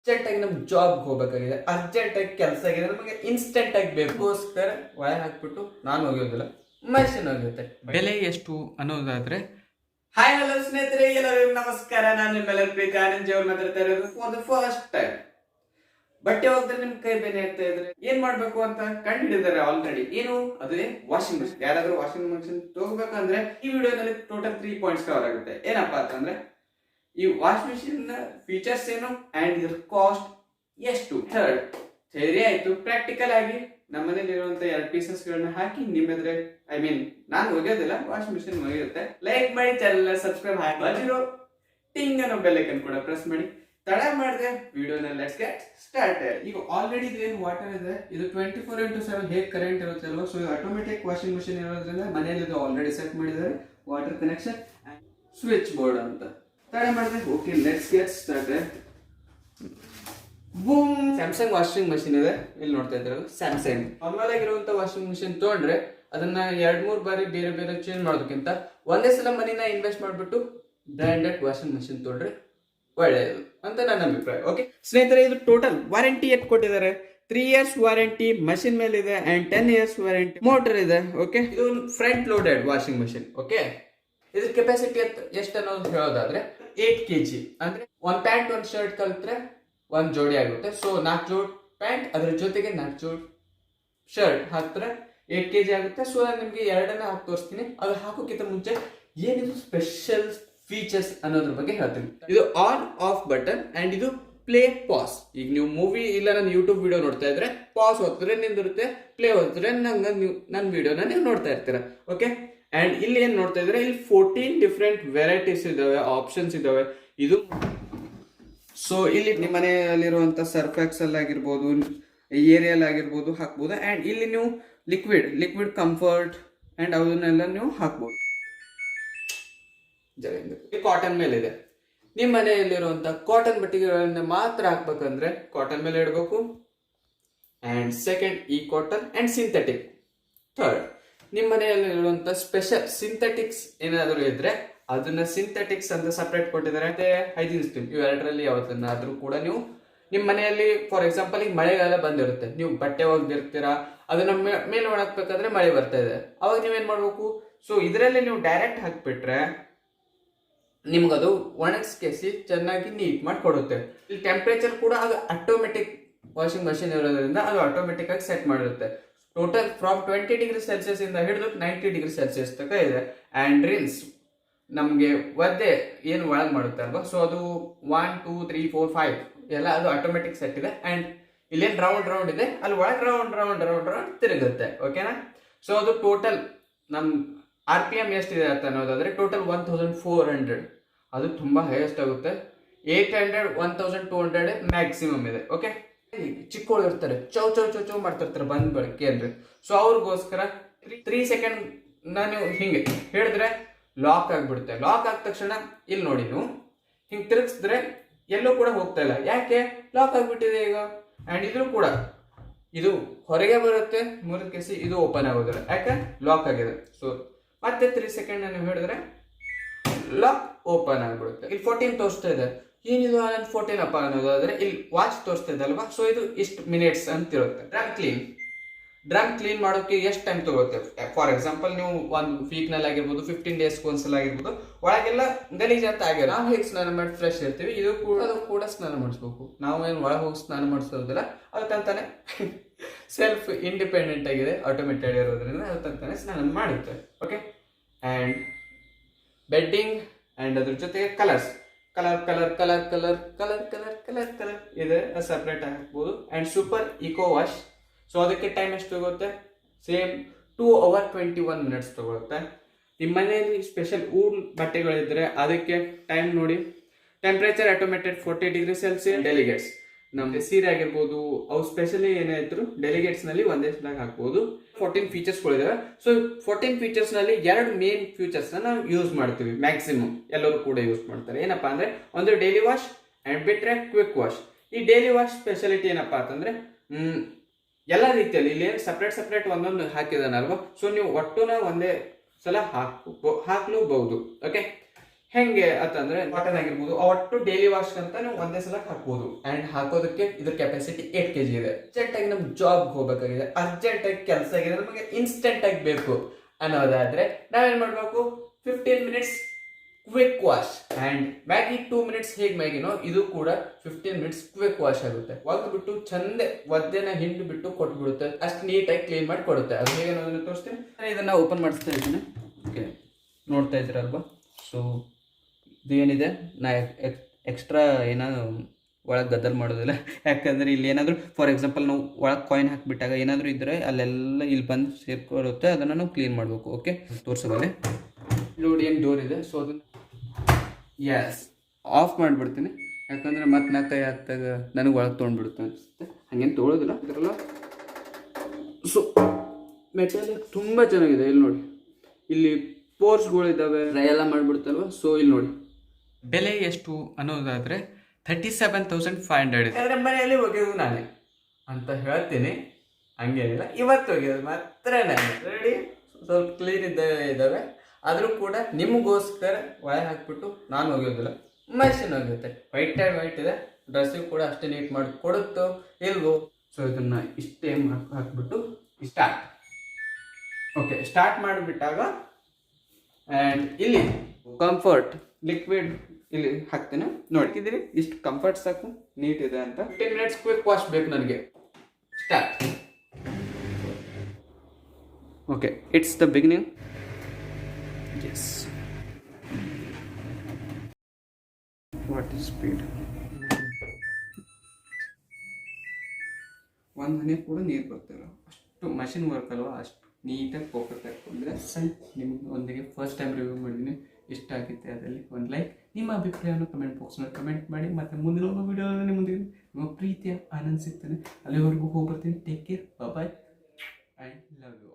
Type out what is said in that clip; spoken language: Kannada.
ಅರ್ಜೆಂಟ್ ಆಗಿ ನಮ್ಗೆ ಜಾಬ್ ಹೋಗ್ಬೇಕಾಗಿದೆ, ಅರ್ಜೆಂಟ್ ಆಗಿ ಕೆಲಸ ಆಗಿದೆ, ನಮಗೆ ಇನ್ಸ್ಟೆಂಟ್ ಆಗಿ ಬೇಕೋಸ್ಕರ ಒಳಗೆ ಹಾಕ್ಬಿಟ್ಟು ನಾನು ಹೋಗೋದಿಲ್ಲ, ಮಷಿನ್ ಹೋಗುತ್ತೆ. ಬೆಲೆ ಎಷ್ಟು ಅನ್ನೋದಾದ್ರೆ, ಹಾಯ್ ಹಲೋ ಸ್ನೇಹಿತರೆ, ಎಲ್ಲರಿಗೂ ನಮಸ್ಕಾರ. ನಾನು ನಿಮ್ಮೆಲ್ಲರ ಪ್ರೀತಿ ಆನಂದ್ ಅವ್ರು ಮಾತಾಡ್ತಾ ಇರೋದು ಫಾರ್ ದ ಫಸ್ಟ್ ಟೈಮ್. ಬಟ್ಟೆ ಹೋಗ್ತಾರೆ ನಿಮ್ ಕೈ ಬೆನೆ ಆಗ್ತಾ ಇದ್ರೆ ಏನ್ ಮಾಡ್ಬೇಕು ಅಂತ ಕಂಡು ಹಿಡಿದಾರೆ ಆಲ್ರೆಡಿ. ಏನು ಅದೇ ವಾಷಿಂಗ್ ಮಿಷಿನ್. ಯಾರಾದ್ರೂ ವಾಷಿಂಗ್ ಮಿಷಿನ್ ತಗೋಬೇಕಂದ್ರೆ ಈ ವಿಡಿಯೋನಲ್ಲಿ ಟೋಟಲ್ 3 ಪಾಯಿಂಟ್ಸ್ ಕವರ್ ಆಗುತ್ತೆ. ಏನಪ್ಪಾ ಅಂತಂದ್ರೆ, ಈ ವಾಷಿಂಗ್ ಮಿಷಿನ್ ನ ಫೀಚರ್ಸ್ ಏನು ಅಂಡ್ ಇದ್ರ ಕಾಸ್ಟ್ ಎಷ್ಟು. ಥರ್ಡ್ ಥಿಯರಿ ಆಯ್ತು. ಪ್ರಾಕ್ಟಿಕಲ್ ಆಗಿ ನಮ್ಮ ಮನೇಲಿ ಇರುವಂತ 2 ಪೀಸಸ್ ಗಳನ್ನ ಹಾಕಿ ನಿಮ್ಮ ಎದುರೆ, ಐ ಮೀನ್ ನಾನು ಒಗೆಯೋದಿಲ್ಲ, ವಾಷಿಂಗ್ ಮಿಷಿನ್ ಒಗೆಯುತ್ತೆ. ಲೈಕ್ ಮಾಡಿ, ಚಾನೆಲ್ ಸಬ್ಸ್ಕ್ರೈಬ್ ಹಾಕಿ, ಬಂದಿರೋ ಟಿಂಗ್ ಅನ್ನೋ ಬೆಲ್ ಐಕನ್ ಕೂಡ ಪ್ರೆಸ್ ಮಾಡಿ. ತಡ ಮಾಡಿದೆ ವಿಡಿಯೋನ ಲೆಟ್ಸ್ ಗೆಟ್ ಸ್ಟಾರ್ಟ್. ಈಗ ಆಲ್ರೆಡಿ ಏನು ವಾಟರ್ ಇದೆ, ಇದು 24x7 ಹೇಗೆ ಕರೆಂಟ್ ಇರುತ್ತೆ ಅಲ್ವಾ. ಸೊ ಆಟೋಮೆಟಿಕ್ ವಾಷಿಂಗ್ ಮಿಷಿನ್ ಇರೋದ್ರಿಂದ ಮನೆಯಲ್ಲಿ ಇದು ಆಲ್ರೆಡಿ ಸೆಟ್ ಮಾಡಿದ್ದಾರೆ ವಾಟರ್ ಕನೆಕ್ಷನ್ ಸ್ವಿಚ್ ಬೋರ್ಡ್ ಅಂತ. ತಡ ಮಾಡಿದೆ, okay let's get start. Boom. Samsung washing machine ಇದೆ, ಇಲ್ಲಿ ನೋಡ್ತಾ ಇದ್ರೆ ಸ್ಯಾಮ್ಸಂಗ್. ನಾರ್ಮಲ್ ಆಗಿರುವಂತ ವಾಷಿಂಗ್ ಮಿಷಿನ್ ತಗೊಂಡ್ರೆ ಅದನ್ನ 2-3 ಬಾರಿ ಬೇರೆ ಬೇರೆ ಚೇಂಜ್ ಮಾಡೋದಕ್ಕಿಂತ ಒಂದೇ ಸಲ ಮನಿನ ಇನ್ವೆಸ್ಟ್ ಮಾಡ್ಬಿಟ್ಟು ಬ್ರ್ಯಾಂಡೆಡ್ ವಾಷಿಂಗ್ ಮಷಿನ್ ತಗೊಂಡ್ರೆ ಒಳ್ಳೆಯದು ಅಂತ ನನ್ನ ಅಭಿಪ್ರಾಯ. ಓಕೆ ಸ್ನೇಹಿತರೆ, ಇದು ಟೋಟಲ್ ವಾರಂಟಿ ಎಷ್ಟು ಕೊಟ್ಟಿದ್ದಾರೆ? 3 years ವಾರಂಟಿ ಮಷಿನ್ ಮೇಲೆ ಇದೆ ಅಂಡ್ 10 years ವಾರಂಟಿ ಮೋಟರ್ ಇದೆ. ಓಕೆ, ಇದು front loaded washing machine. Okay, ಇದ್ರ ಕೆಪಾಸಿಟಿ ಎಷ್ಟು ಅನ್ನೋದು ಹೇಳೋದಾದ್ರೆ 8 kg. ಅಂದ್ರೆ 1 ಪ್ಯಾಂಟ್ 1 ಶರ್ಟ್ ಕಲ್ತ್ರೆ 1 ಜೋಡಿ ಆಗುತ್ತೆ. ಸೊ 4 ಜೋಡಿ ಪ್ಯಾಂಟ್ ಅದ್ರ ಜೊತೆಗೆ 4 ಜೋಡಿ ಶರ್ಟ್ ಹಾಕ್ತಾರೆ 8 kg ಆಗುತ್ತೆ. ಸೊ ನಾನು ನಿಮ್ಗೆ 2 ಹಾಕಿ ತೋರಿಸ್ತೀನಿ. ಅದು ಹಾಕೋಕ್ಕಿಂತ ಮುಂಚೆ ಏನಿದು ಸ್ಪೆಷಲ್ ಫೀಚರ್ಸ್ ಅನ್ನೋದ್ರ ಬಗ್ಗೆ ಹೇಳ್ತೀನಿ. ಇದು ಆನ್ ಆಫ್ ಬಟನ್ ಅಂಡ್ ಇದು ಪ್ಲೇ ಪಾಸ್. ಈಗ ನೀವು ಮೂವಿ ಇಲ್ಲ ನನ್ನ ಯೂಟ್ಯೂಬ್ ವಿಡಿಯೋ ನೋಡ್ತಾ ಇದ್ರೆ ಪಾಸ್ ಹೋಗ್ತಾರೆ ನಿಂದಿರುತ್ತೆ, ಪ್ಲೇ ಹೋಗ್ತಾರೆ ನನ್ನ ವಿಡಿಯೋನ ನೀವು ನೋಡ್ತಾ ಇರ್ತೀರಾ. ಓಕೆ, ಅಂಡ್ ಇಲ್ಲಿ ಏನ್ ನೋಡ್ತಾ ಇದ್ರೆ, ಇಲ್ಲಿ 14 ಡಿಫ್ರೆಂಟ್ ವೆರೈಟೀಸ್ ಇದಾವೆ, ಆಪ್ಷನ್ಸ್ ಇದಾವೆ. ಇದು ಸೊ ಇಲ್ಲಿ ನಿಮ್ಮ ಮನೆಯಲ್ಲಿರುವಂತ ಸರ್ಫ್ ಎಕ್ಸೆಲ್ ಆಗಿರ್ಬೋದು, ಏರಿಯಲ್ ಆಗಿರ್ಬೋದು ಹಾಕ್ಬೋದು. ಅಂಡ್ ಇಲ್ಲಿ ನೀವು ಲಿಕ್ವಿಡ್ ಕಂಫರ್ಟ್ ಅಂಡ್ ಅದನ್ನೆಲ್ಲ ನೀವು ಹಾಕ್ಬೋದು. ಕಾಟನ್ ಮೇಲೆ ಇದೆ. ನಿಮ್ಮ ಮನೆಯಲ್ಲಿರುವಂತ ಕಾಟನ್ ಬಟ್ಟೆಗಳನ್ನ ಮಾತ್ರ ಹಾಕ್ಬೇಕಂದ್ರೆ ಕಾಟನ್ ಮೇಲೆ ಇಡಬೇಕು. ಅಂಡ್ ಸೆಕೆಂಡ್ ಈ ಕಾಟನ್ ಅಂಡ್ ಸಿಂಥೆಟಿಕ್. ಥರ್ಡ್ ನಿಮ್ಮ ಮನೆಯಲ್ಲಿರುವಂತ ಸ್ಪೆಷಲ್ ಸಿಂಥೆಟಿಕ್ಸ್ ಏನಾದರೂ ಇದ್ರೆ ಅದನ್ನ ಸಿಂಥೆಟಿಕ್ಸ್ ಅಂತ ಸಪರೇಟ್ ಕೊಟ್ಟಿದ್ದಾರೆ. ಮತ್ತೆ ಹೈಜೀನ್ ಸ್ಟೀಮ್, ಇವೆರಡರಲ್ಲಿ ಯಾವತ್ತನ್ನಾದ್ರೂ ಕೂಡ ನೀವು ನಿಮ್ಮ ಮನೆಯಲ್ಲಿ ಫಾರ್ ಎಕ್ಸಾಂಪಲ್ ಈಗ ಮಳೆಗಾಲ ಬಂದಿರುತ್ತೆ, ನೀವು ಬಟ್ಟೆ ಒಗ್ದಿರ್ತೀರಾ, ಅದನ್ನ ಮೇಲೆ ಒಣಗ್ಬೇಕಾದ್ರೆ ಮಳೆ ಬರ್ತಾ ಇದೆ, ಅವಾಗ ನೀವೇನ್ ಮಾಡ್ಬೇಕು? ಸೊ ಇದರಲ್ಲಿ ನೀವು ಡೈರೆಕ್ಟ್ ಹಾಕ್ಬಿಟ್ರೆ ನಿಮ್ಗದು ಒಣಗಿಸಿ ಚೆನ್ನಾಗಿ ನೀಟ್ ಮಾಡಿ ಕೊಡುತ್ತೆ. ಇಲ್ಲಿ ಟೆಂಪರೇಚರ್ ಕೂಡ ಅದು ಆಟೋಮೆಟಿಕ್ ವಾಷಿಂಗ್ ಮಷಿನ್ ಇರೋದ್ರಿಂದ ಅದು ಆಟೋಮೆಟಿಕ್ ಆಗಿ ಸೆಟ್ ಮಾಡಿರುತ್ತೆ. ಟೋಟಲ್ ಫ್ರಮ್ 20°C ಇಂದ ಹಿಡಿದು 90°C ತನಕ ಇದೆ. ಅಂಡ್ ರಿನ್ಸ್ ನಮ್ಗೆ ಒದ್ದೆ ಏನು ಒಳಗ್ ಮಾಡುತ್ತೆ ಅಲ್ವಾ, ಸೊ ಅದು 1 2 3 4 5 ಎಲ್ಲ ಅದು ಆಟೋಮೆಟಿಕ್ ಸೆಟ್ ಇದೆ. ಅಂಡ್ ಇಲ್ಲೇನ್ ರೌಂಡ್ ಇದೆ, ಅಲ್ಲಿ ಒಳಗೆ ರೌಂಡ್ ತಿರುಗುತ್ತೆ. ಓಕೆನಾ? ಸೊ ಅದು ಟೋಟಲ್ ನಮ್ RPM ಎಷ್ಟಿದೆ ಅಂತ ಅನ್ನೋದಾದ್ರೆ ಟೋಟಲ್ 1400. ಅದು ತುಂಬಾ ಹೈಯೆಸ್ಟ್ ಆಗುತ್ತೆ. 800 1200 ಮ್ಯಾಕ್ಸಿಮಮ್ ಇದೆ. ಓಕೆ, ಚಿಕ್ಕೋಳು ಇರ್ತಾರೆ, ಚೌ ಮಾಡ್ತಿರ್ತಾರೆ ಬಂದ್ ಬಳಕೆ ಅಂದ್ರೆ. ಸೊ ಅವ್ರಿಗೋಸ್ಕರ 3 ಸೆಕೆಂಡ್ ನಾನು ಹಿಂಗೆ ಹೇಳಿದ್ರೆ ಲಾಕ್ ಆಗ್ಬಿಡುತ್ತೆ. ಲಾಕ್ ಆದ ತಕ್ಷಣ ಇಲ್ಲಿ ನೋಡಿ, ನೀವು ಹಿಂಗ್ ತಿರುಗಿಸಿದ್ರೆ ಎಲ್ಲೂ ಕೂಡ ಹೋಗ್ತಾ ಇಲ್ಲ. ಯಾಕೆ? ಲಾಕ್ ಆಗ್ಬಿಟ್ಟಿದೆ ಈಗ. ಅಂಡ್ ಇದ್ರೂ ಕೂಡ ಇದು ಹೊರಗೆ ಬರುತ್ತೆ, ಮುರಿದ್ಕೇಸಿ ಇದು ಓಪನ್ ಆಗೋದಿಲ್ಲ, ಯಾಕೆ? ಲಾಕ್ ಆಗಿದೆ. ಸೊ ಮತ್ತೆ 3 ಸೆಕೆಂಡ್ ನೀವು ಹೇಳಿದ್ರೆ ಲಾಕ್ ಓಪನ್ ಆಗ್ಬಿಡುತ್ತೆ. ಇಲ್ಲಿ 14 ತೋರಿಸ್ತಾ ಇದೆ. ಏನಿದು 14 ಅಪ್ಪ ಅನ್ನೋದಾದ್ರೆ ಇಲ್ಲಿ ವಾಚ್ ತೋರಿಸ್ತಾ ಇದೆ ಅಲ್ವಾ. ಸೊ ಇದು ಇಷ್ಟು ಮಿನಿಟ್ಸ್ ಅಂತ ಇರುತ್ತೆ. ಡ್ರಮ್ ಕ್ಲೀನ್ ಮಾಡೋಕೆ ಎಷ್ಟು ಟೈಮ್ ತಗೋತ್ತೆ? ಫಾರ್ ಎಕ್ಸಾಂಪಲ್ ನೀವು 1 ವೀಕ್ ನಲ್ಲಿ ಆಗಿರ್ಬೋದು, 15 days ಒಂದ್ಸಲ ಆಗಿರ್ಬೋದು, ಒಳಗೆಲ್ಲ ಗಲೀಜ್ ಅಂತ ಆಗ್ಯಾರ. ನಾವು ಹೇಗೆ ಸ್ನಾನ ಮಾಡಿ ಫ್ರೆಶ್ ಇರ್ತೀವಿ, ಇದು ಕೂಡ ಸ್ನಾನ ಮಾಡಿಸ್ಬೇಕು. ನಾವು ಏನು ಒಳಗೆ ಹೋಗಿ ಸ್ನಾನ ಮಾಡಿಸೋದಿಲ್ಲ, ಅದು ತಂತಾನೆ ಸೆಲ್ಫ್ ಇಂಡಿಪೆಂಡೆಂಟ್ ಆಗಿದೆ, ಆಟೋಮೇಟೆಡ್ ಇರೋದ್ರಿಂದ ಅದು ತಂತಾನೆ ಸ್ನಾನ ಮಾಡುತ್ತೆ. ಓಕೆ, ಅಂಡ್ ಬೆಡ್ಡಿಂಗ್ ಅಂಡ್ ಅದ್ರ ಜೊತೆಗೆ ಕಲರ್ ಇದೆ, ಸಪ್ರೇಟ್ ಹಾಕ್ಬೋದು. And super eco wash. So ಅದಕ್ಕೆ ಟೈಮ್ ಎಷ್ಟು ತಗೋಗುತ್ತೆ? ಸೇಮ್ 2 hours 21 minutes ತಗೊಳುತ್ತೆ. ನಿಮ್ಮ ಮನೆಯಲ್ಲಿ ಸ್ಪೆಷಲ್ ಬಟ್ಟೆಗಳಿದ್ರೆ ಅದಕ್ಕೆ ಟೈಮ್ ನೋಡಿ. Temperature automated 40°C. ಡೆಲಿಗೇಟ್ಸ್ ನಮ್ಗೆ ಸೀರೆ ಆಗಿರ್ಬೋದು, ಅವು ಸ್ಪೆಷಲಿ ಏನಾಯ್ತು ಡೆಲಿಗೇಟ್ಸ್ ನಲ್ಲಿ ಒಂದೇ ಸಲ ಹಾಕ್ಬೋದು. 14 ಫೀಚರ್ಸ್ಗಳಿದಾವೆ. ಸೊ 14 ಫೀಚರ್ಸ್ ನಲ್ಲಿ 2 ಮೇನ್ ಫೀಚರ್ಸ್ ನಾವು ಯೂಸ್ ಮಾಡ್ತೀವಿ, ಮ್ಯಾಕ್ಸಿಮಮ್ ಎಲ್ಲರೂ ಕೂಡ ಯೂಸ್ ಮಾಡ್ತಾರೆ. ಏನಪ್ಪಾ ಅಂದ್ರೆ, ಒಂದು ಡೈಲಿ ವಾಶ್ ಅಂಡ್ ಬಿಟ್ರೆ ಕ್ವಿಕ್ ವಾಶ್. ಈ ಡೈಲಿ ವಾಶ್ ಸ್ಪೆಷಾಲಿಟಿ ಏನಪ್ಪಾ ಅಂತಂದ್ರೆ, ಎಲ್ಲ ರೀತಿಯಲ್ಲಿ ಇಲ್ಲಿ ಏನು ಸಪ್ರೇಟ್ ಒಂದೊಂದು ಹಾಕಿದಾನಲ್ವಾ. ಸೊ ನೀವು ಒಟ್ಟುನ ಒಂದೇ ಸಲ ಹಾಕ್ಲೂಬಹುದು. ಓಕೆ, ಹೆಂಗೆ ಅಂತಂದ್ರೆ ಕಾಟನ್ ಆಗಿರ್ಬೋದು ಒಟ್ಟು ಡೈಲಿ ವಾಶ್ ಅಂತ ನೀವು ಒಂದೇ ಸಲ ಹಾಕ್ಬೋದು. ಅಂಡ್ ಹಾಕೋದಕ್ಕೆ ಇದ್ರ ಕೆಪಾಸಿಟಿ 8 kg ಇದೆ. ಅರ್ಜೆಂಟ್ ಆಗಿ ನಮ್ಗೆ ಜಾಬ್ ಹೋಗ್ಬೇಕಾಗಿದೆ, ಅರ್ಜೆಂಟ್ ಆಗಿ ಕೆಲಸ ಆಗಿದೆ, ನಮಗೆ ಇನ್ಸ್ಟೆಂಟ್ ಆಗಿ ಬೇಕು ಅನ್ನೋದಾದ್ರೆ ನಾವೇನ್ ಮಾಡ್ಬೇಕು, 15 minutes quick wash. And Maggi 2 minutes ಹೇಗೆ ಮ್ಯಾಗಿನೋ ಇದು ಕೂಡ 15 ಮಿನಿಟ್ಸ್ ಕ್ವಿಕ್ ವಾಶ್ ಆಗುತ್ತೆ. ಬಿಟ್ಟು ಚಂದೆ ಒದ್ದೆನ ಹಿಂಡು ಬಿಟ್ಟು ಕೊಟ್ಬಿಡುತ್ತೆ, ಅಷ್ಟು ನೀಟಾಗಿ ಕ್ಲೀನ್ ಮಾಡಿ ಕೊಡುತ್ತೆ. ಅದು ಹೇಗೆ ಅನ್ನೋದನ್ನ ತೋರಿಸ್ತೀನಿ. ಇದನ್ನ ಓಪನ್ ಮಾಡಿಸ್ತಾ ಇದ್ದೀನಿ. ಓಕೆ, ನೋಡ್ತಾ ಇದ್ದೀರಲ್ವಾ? ಸೊ ಇದು ಏನಿದೆ, ನಾ ಎಕ್ಸ್ಟ್ರಾ ಏನಾದ್ರು ಒಳಗೆ ಗದ್ದಲ್ ಮಾಡೋದಿಲ್ಲ. ಯಾಕಂದರೆ ಇಲ್ಲಿ ಏನಾದರೂ ಫಾರ್ ಎಕ್ಸಾಂಪಲ್ ನಾವು ಒಳಗೆ ಕಾಯಿನ್ ಹಾಕಿಬಿಟ್ಟಾಗ ಏನಾದರೂ ಇದ್ದರೆ ಅಲ್ಲೆಲ್ಲ ಇಲ್ಲಿ ಬಂದು ಸೇರ್ಕೊಳುತ್ತೆ, ಅದನ್ನು ನಾವು ಕ್ಲೀನ್ ಮಾಡಬೇಕು. ಓಕೆ, ತೋರಿಸೋದೆ ನೋಡಿ ಏನು ಡೋರ್ ಇದೆ. ಸೊ ಅದನ್ನು ಆಫ್ ಮಾಡಿಬಿಡ್ತೀನಿ, ಯಾಕಂದರೆ ಮತ್ತೆ ನಾ ಕೈ ಹಾಕ್ದಾಗ ನನಗೆ ಒಳಗೆ ತೊಗೊಂಡ್ಬಿಡುತ್ತೆ ಅನಿಸುತ್ತೆ. ಹಾಗೇನು ತೊಗೊಳೋದಿಲ್ಲ ಇದರಲ್ಲ. ಸೊ ಮೆಟೀರಿಯಲ್ ತುಂಬ ಚೆನ್ನಾಗಿದೆ. ಇಲ್ಲಿ ನೋಡಿ, ಇಲ್ಲಿ ಪೋರ್ಸ್ಗಳಿದ್ದಾವೆ, ಡ್ರೈ ಎಲ್ಲ ಮಾಡಿಬಿಡ್ತಲ್ವ. ಸೊ ಇಲ್ಲಿ ನೋಡಿ ಬೆಲೆ ಎಷ್ಟು ಅನ್ನೋದಾದರೆ 37,500 ಇದೆ. ಅದರ ಮನೆಯಲ್ಲಿ ಹೋಗಿದ್ದು ನಾನೇ ಅಂತ ಹೇಳ್ತೀನಿ, ಹಂಗೇನಿಲ್ಲ. ಇವತ್ತು ಹೋಗಿದ್ದು ಮಾತ್ರ ನಾನೇ. ರೆಡಿ, ಸ್ವಲ್ಪ ಕ್ಲೀನ್ ಇದ್ದಾವೆ. ಆದರೂ ಕೂಡ ನಿಮಗೋಸ್ಕರ ಒಳಗೆ ಹಾಕ್ಬಿಟ್ಟು ನಾನು ಹೋಗೋದಿಲ್ಲ, ಮಷಿನ್ ಹೋಗುತ್ತೆ. ವೈಟ್ ಇದೆ, ಡ್ರೆಸ್ಸಿಗೆ ಕೂಡ ಅಷ್ಟೇ ನೀಟ್ ಮಾಡಿ ಕೊಡುತ್ತೋ ಇಲ್ವೋ. ಸೊ ಇದನ್ನು ಇಷ್ಟೇ ಹಾಕ್ಬಿಟ್ಟು ಸ್ಟಾರ್ಟ್. ಓಕೆ, ಸ್ಟಾರ್ಟ್ ಮಾಡಿಬಿಟ್ಟಾಗ ಆ್ಯಂಡ್ ಇಲ್ಲಿ ಕಂಫರ್ಟ್ ಲಿಕ್ವಿಡ್ ಇಲ್ಲಿ ಹಾಕ್ತೇನೆ. ನೋಡ್ತಿದ್ದೀರಿ, ಇಷ್ಟು ಕಂಫರ್ಟ್ ಸಾಕು, ನೀಟ್ ಇದೆ ಅಂತ. 15 ಮಿನಿಟ್ಸ್ ಕ್ವಿಕ್ ವಾಶ್ ಬೇಕು ನನಗೆ. Start. Okay, it's the beginning. Yes, what is speed. ಒಂದು ಹನಿ ಕೂಡ ನೀರು ಬರ್ತಿಲ್ಲ, ಅಷ್ಟು ಮಷಿನ್ ವರ್ಕ್ ಅಲ್ವಾ, ಅಷ್ಟು ನೀಟಾಗಿ ಪರ್ಫೆಕ್ಟ್ ಹಾಕ್ಕೊಂಡ್ರೆ ನಿಮ್ಗೆ ಒಂದಿಗೆ ಫಸ್ಟ್ ಟೈಮ್ ರಿವ್ಯೂ ಮಾಡಿದ್ದೀನಿ. ಇಷ್ಟ ಆಗಿತ್ತೆ ಅದರಲ್ಲಿ ಒಂದು ಲೈಕ್, ನಿಮ್ಮ ಅಭಿಪ್ರಾಯವನ್ನು ಕಮೆಂಟ್ ಬಾಕ್ಸ್ನಲ್ಲಿ ಕಮೆಂಟ್ ಮಾಡಿ. ಮತ್ತು ಮುಂದಿನ ವಿಡಿಯೋದಲ್ಲಿ ಮುಂದಿನ ನಿಮ್ಮ ಪ್ರೀತಿಯ ಆನಂದ್ ಸಿಗ್ತಾನೆ. ಅಲ್ಲಿವರೆಗೂ ಹೋಗ್ಬರ್ತೀನಿ. Take care, bye, I love you.